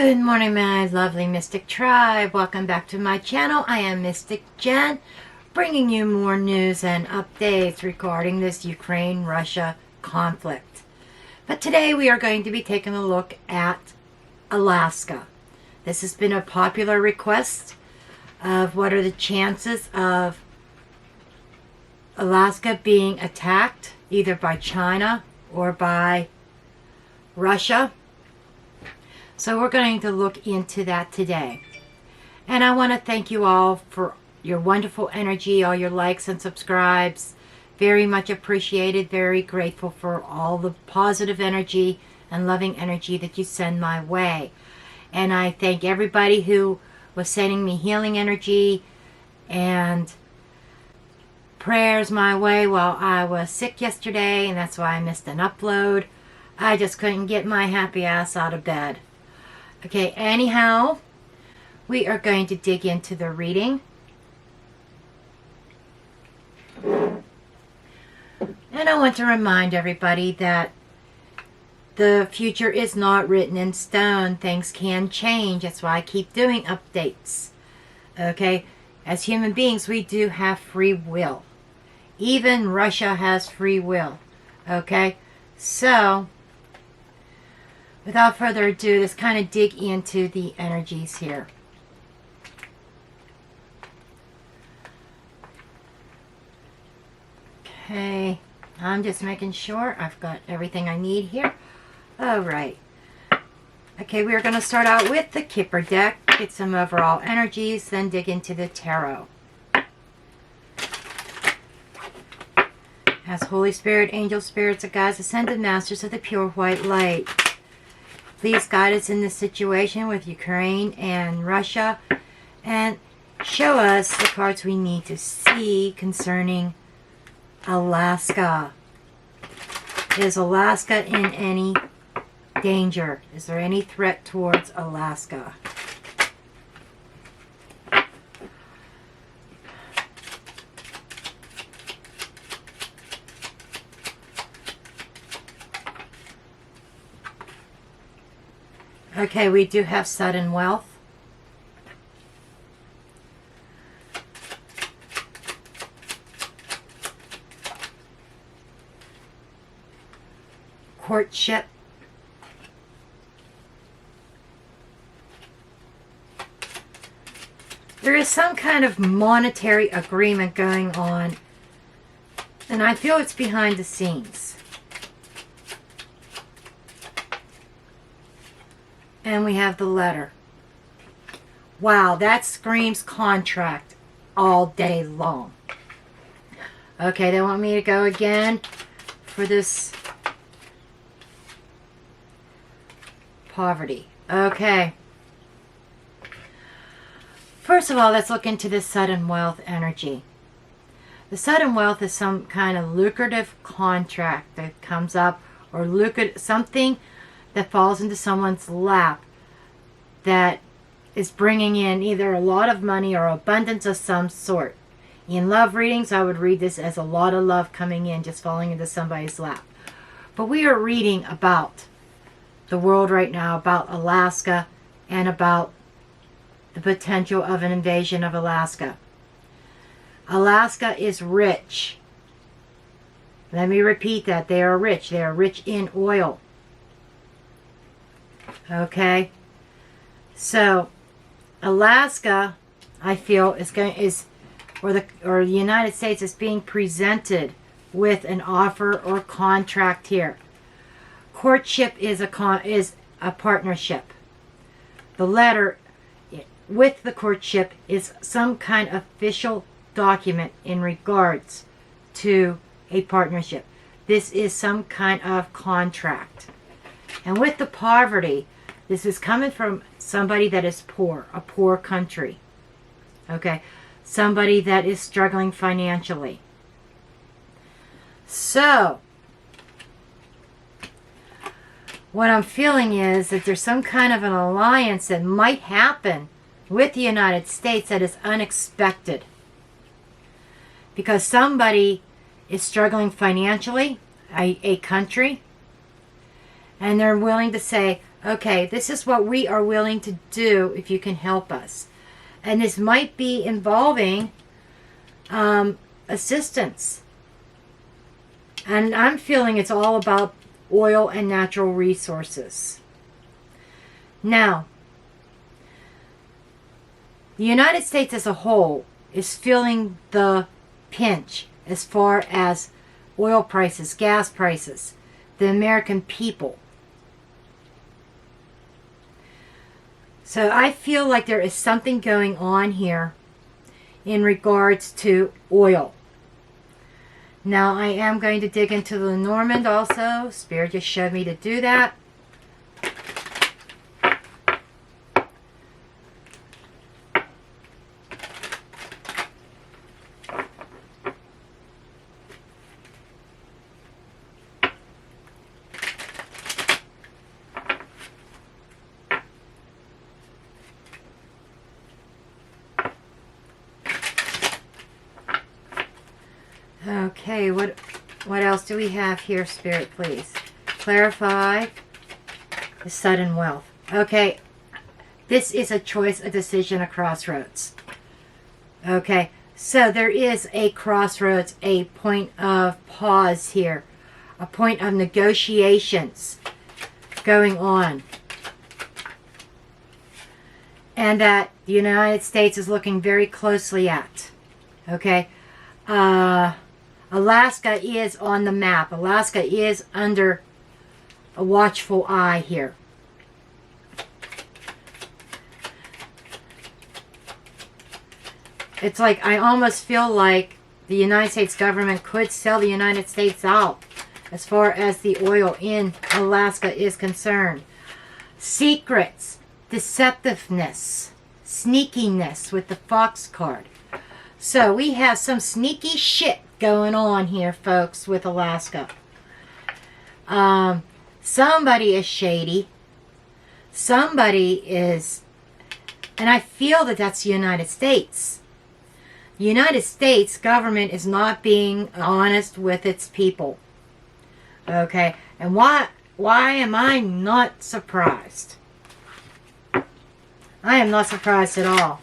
Good morning, my lovely Mystic Tribe. Welcome back to my channel. I am Mystic Jen, bringing you more news and updates regarding this Ukraine-Russia conflict. But today we are going to be taking a look at Alaska. This has been a popular request of what are the chances of Alaska being attacked either by China or by Russia. So we're going to look into that today. And I want to thank you all for your wonderful energy, all your likes and subscribes. Very much appreciated, very grateful for all the positive energy and loving energy that you send my way. And I thank everybody who was sending me healing energy and prayers my way while I was sick yesterday, and that's why I missed an upload. I just couldn't get my happy ass out of bed. Okay, anyhow, we are going to dig into the reading. And I want to remind everybody that the future is not written in stone. Things can change. That's why I keep doing updates. Okay, as human beings, we do have free will. Even Russia has free will. Okay, so without further ado, let's kind of dig into the energies here. Okay, I'm just making sure I've got everything I need here. All right. Okay, we're going to start out with the Kipper deck, get some overall energies, then dig into the tarot. As Holy Spirit, angel spirits, and guides, ascended masters of the pure white light, please guide us in this situation with Ukraine and Russia and show us the cards we need to see concerning Alaska. Is Alaska in any danger? Is there any threat towards Alaska? Okay, we do have sudden wealth. Courtship. There is some kind of monetary agreement going on, and I feel it's behind the scenes. And we have the letter. Wow, that screams contract all day long. Okay, they want me to go again for this poverty. Okay. First of all, let's look into the sudden wealth energy. The sudden wealth is some kind of lucrative contract that comes up, or something that falls into someone's lap that is bringing in either a lot of money or abundance of some sort. In love readings, I would read this as a lot of love coming in, just falling into somebody's lap. But we are reading about the world right now, about Alaska, and about the potential of an invasion of Alaska. Alaska is rich. Let me repeat that. They are rich. They are rich in oil. Okay, so Alaska, I feel, or the United States is being presented with an offer or contract here. Courtship is a partnership. The letter with the courtship is some kind of official document in regards to a partnership. This is some kind of contract. And with the poverty, this is coming from somebody that is poor, a poor country. Okay, somebody that is struggling financially. So, what I'm feeling is that there's some kind of an alliance that might happen with the United States that is unexpected. Because somebody is struggling financially, a country, and they're willing to say, Okay, this is what we are willing to do if you can help us. And this might be involving assistance. And I'm feeling it's all about oil and natural resources. Now, the United States as a whole is feeling the pinch as far as oil prices, gas prices, the American people. So I feel like there is something going on here in regards to oil. Now I am going to dig into the Normand also. Spirit just showed me to do that. Okay, what else do we have here, Spirit, please? Clarify the sudden wealth. Okay, this is a choice, a decision, a crossroads. Okay, so there is a crossroads, a point of pause here, a point of negotiations going on. And that the United States is looking very closely at. Okay, Alaska is on the map. Alaska is under a watchful eye here. It's like I almost feel like the United States government could sell the United States out as far as the oil in Alaska is concerned. Secrets, deceptiveness, sneakiness with the Fox card. So we have some sneaky shit going on here, folks, with Alaska. Somebody is shady. Somebody is, and I feel that that's the United States. The United States government is not being honest with its people. Okay, and why am I not surprised? I am not surprised at all.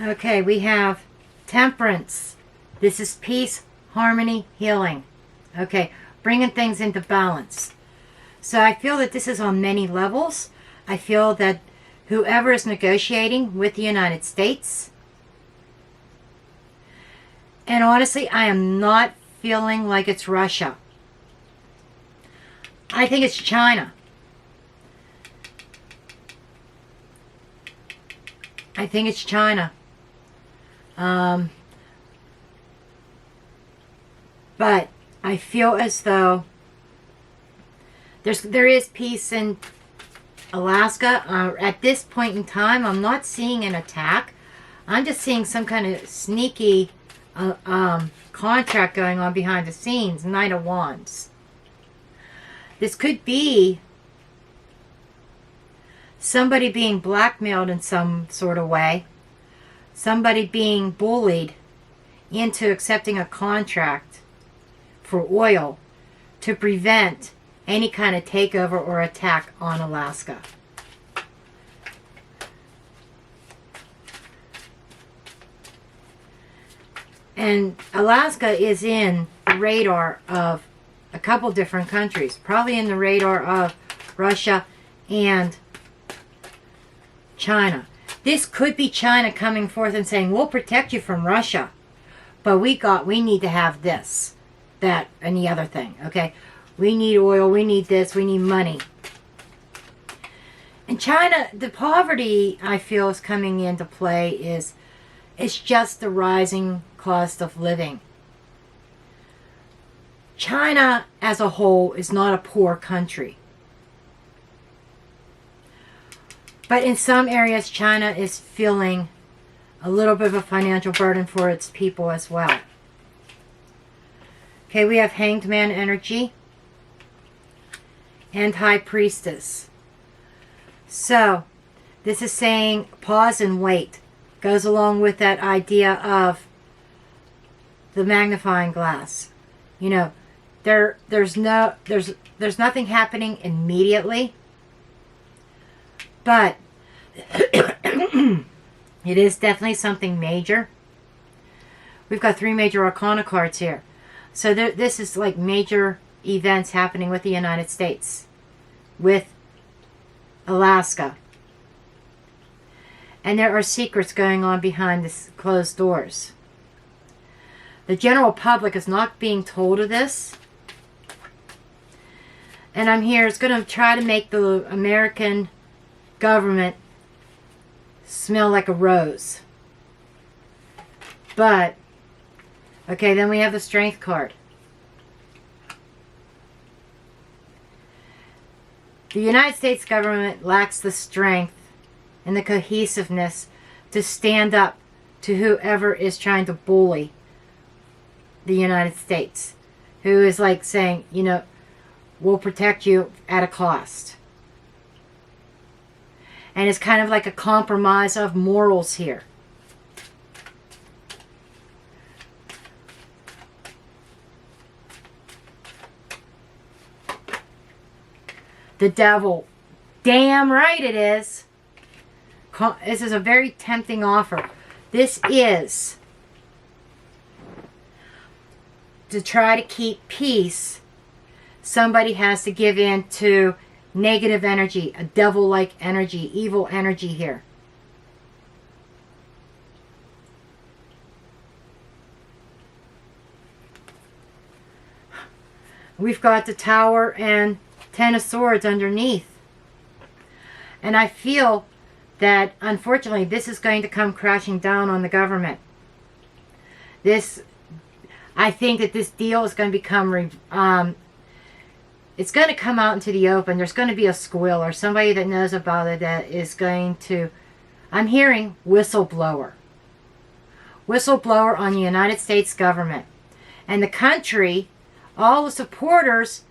Okay, we have temperance. This is peace, harmony, healing. Okay, bringing things into balance. So I feel that this is on many levels. I feel that whoever is negotiating with the United States, and honestly, I am not feeling like it's Russia. I think it's China. I think it's China. But I feel as though there is peace in Alaska. At this point in time, I'm not seeing an attack. I'm just seeing some kind of sneaky contract going on behind the scenes. Knight of Wands. This could be somebody being blackmailed in some sort of way. Somebody being bullied into accepting a contract for oil to prevent any kind of takeover or attack on Alaska. And Alaska is in the radar of a couple different countries. Probably in the radar of Russia and China. This could be China coming forth and saying, we'll protect you from Russia, but we need to have this, that, and the other thing, okay? We need oil, we need this, we need money. And China, the poverty I feel is coming into play it's just the rising cost of living. China as a whole is not a poor country. But in some areas, China is feeling a little bit of a financial burden for its people as well. Okay, we have Hanged Man energy and High Priestess. So, this is saying pause and wait. Goes along with that idea of the magnifying glass. You know, there's nothing happening immediately, but it is definitely something major. We've got 3 major arcana cards here. So this is like major events happening with the United States, with Alaska. And there are secrets going on behind this closed doors. The general public is not being told of this. And I'm here, it's going to try to make the American government smell like a rose. But, okay, then we have the Strength card. The United States government lacks the strength and the cohesiveness to stand up to whoever is trying to bully the United States. Who is like saying, you know, we'll protect you at a cost. And it's kind of like a compromise of morals here. The devil. Damn right it is. This is a very tempting offer. This is to try to keep peace. Somebody has to give in to negative energy, a devil-like energy, evil energy here. We've got the Tower and 10 of Swords underneath. And I feel that, unfortunately, this is going to come crashing down on the government. I think that this deal is going to become, it's going to come out into the open. There's going to be a squeal or somebody that knows about it that is going to, I'm hearing whistleblower. Whistleblower on the United States government. And the country, all the supporters,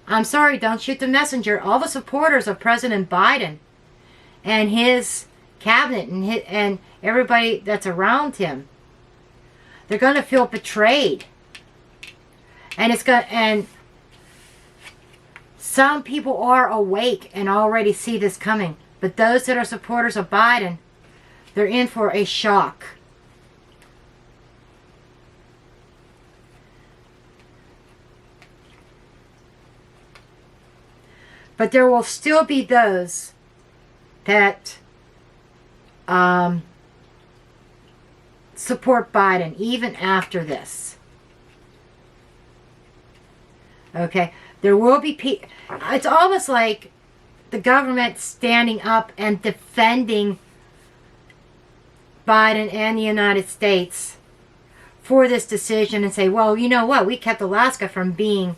I'm sorry, don't shoot the messenger, all the supporters of President Biden and his cabinet and everybody that's around him, they're going to feel betrayed. And some people are awake and already see this coming. But those that are supporters of Biden, they're in for a shock. But there will still be those that support Biden even after this. Okay, there will be people. It's almost like the government standing up and defending Biden and the United States for this decision and say, well, you know what? We kept Alaska from being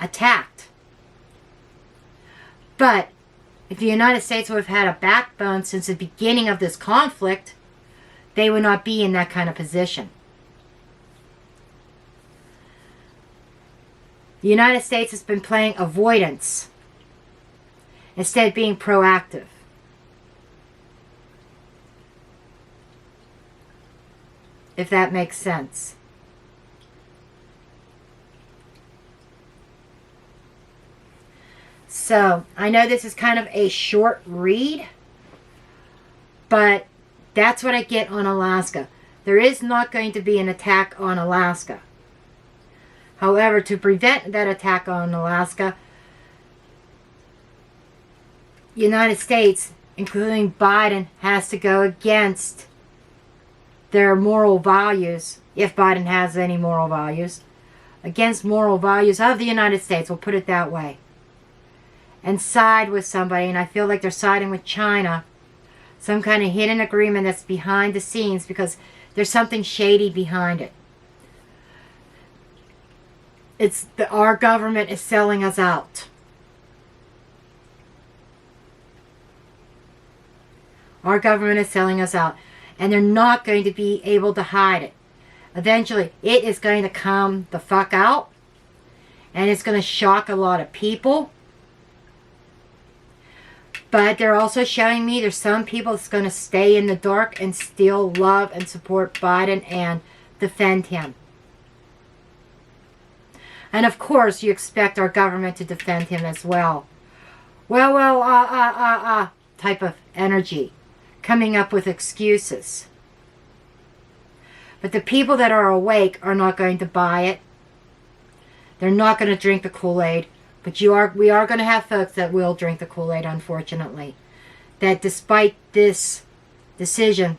attacked. But if the United States would have had a backbone since the beginning of this conflict, they would not be in that kind of position. The United States has been playing avoidance instead of being proactive. If that makes sense. So, I know this is kind of a short read, but that's what I get on Alaska. There is not going to be an attack on Alaska. However, to prevent that attack on Alaska, the United States, including Biden, has to go against their moral values, if Biden has any moral values, against moral values of the United States, we'll put it that way, and side with somebody. And I feel like they're siding with China, some kind of hidden agreement that's behind the scenes, because there's something shady behind it. Our government is selling us out. Our government is selling us out. And they're not going to be able to hide it. Eventually, it is going to come the fuck out. and it's going to shock a lot of people. But they're also showing me there's some people that's going to stay in the dark and still love and support Biden and defend him. And of course, you expect our government to defend him as well. Type of energy. Coming up with excuses. But the people that are awake are not going to buy it. They're not going to drink the Kool-Aid. But we are going to have folks that will drink the Kool-Aid, unfortunately. That despite this decision,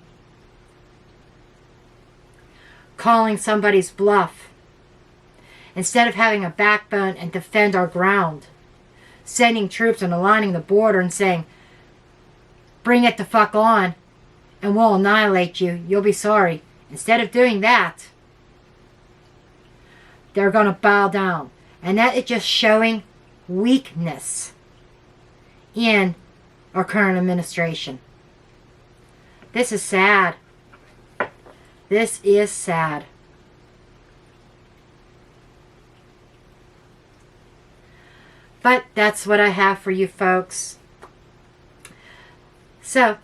calling somebody's bluff, instead of having a backbone and defend our ground, sending troops and aligning the border and saying, bring it the fuck on and we'll annihilate you, you'll be sorry. Instead of doing that, they're going to bow down. And that is just showing weakness in our current administration. This is sad. This is sad. But that's what I have for you folks. So,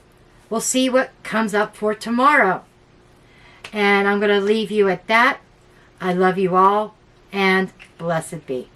we'll see what comes up for tomorrow. And I'm going to leave you at that. I love you all, and blessed be.